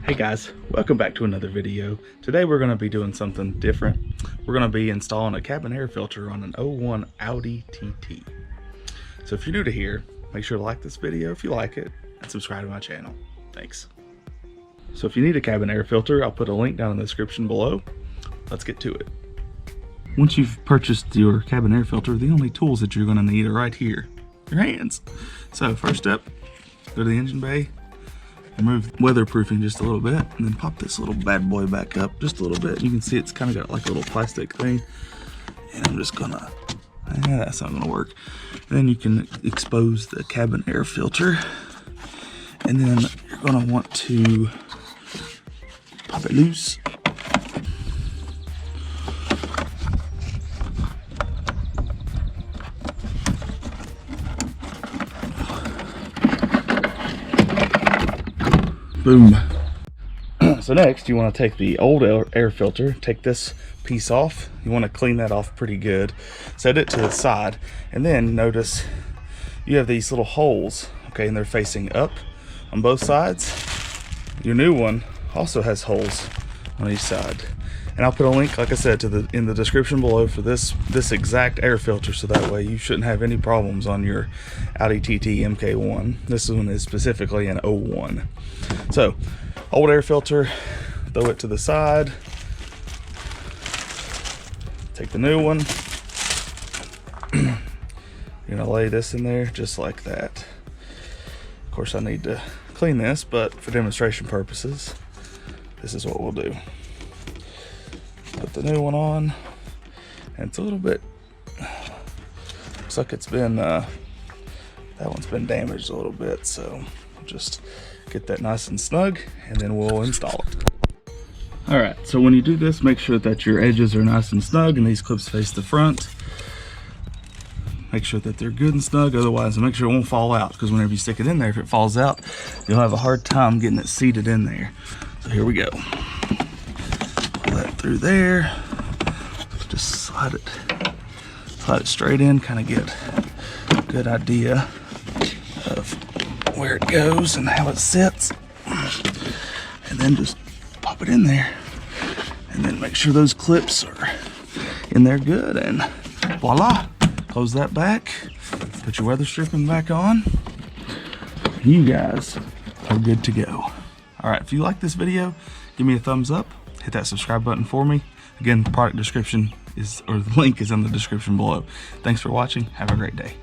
Hey guys, welcome back to another video. Today we're going to be doing something different. We're going to be installing a cabin air filter on an 01 Audi TT. So if you're new to here, make sure to like this video if you like it and subscribe to my channel. Thanks. So if you need a cabin air filter, I'll put a link down in the description below. Let's get to it. Once you've purchased your cabin air filter, the only tools that you're going to need are right here, your hands. So first step, go to the engine bay, remove weatherproofing just a little bit, and then pop this little bad boy back up just a little bit. You can see it's kind of got like a little plastic thing, and I'm just gonna, that's not gonna work. Then you can expose the cabin air filter, and then you're gonna want to pop it loose. Boom. So next you want to take the old air filter, take this piece off. You want to clean that off pretty good. Set it to the side, and then notice you have these little holes, okay, and they're facing up on both sides. Your new one also has holes on each side. And I'll put a link, like I said, to in the description below for this exact air filter, so that way you shouldn't have any problems on your Audi TT MK1. This one is specifically an 01. So, old air filter, throw it to the side. Take the new one. You're gonna lay this in there just like that. Of course, I need to clean this, but for demonstration purposes, this is what we'll do. Put the new one on, and it's a little bit, looks like it's been, that one's been damaged a little bit, so we'll just get that nice and snug, and then we'll install it. Alright, so when you do this, make sure that your edges are nice and snug, and these clips face the front. Make sure that they're good and snug, otherwise make sure it won't fall out, because whenever you stick it in there, if it falls out, you'll have a hard time getting it seated in there. So here we go. Through there, just slide it straight in, kind of get a good idea of where it goes and how it sits, and then just pop it in there, and then make sure those clips are in there good, and voila, close that back, put your weather stripping back on, and you guys are good to go. All right, if you like this video, give me a thumbs up. Hit that subscribe button for me. Again, the product description or the link is in the description below. Thanks for watching. Have a great day.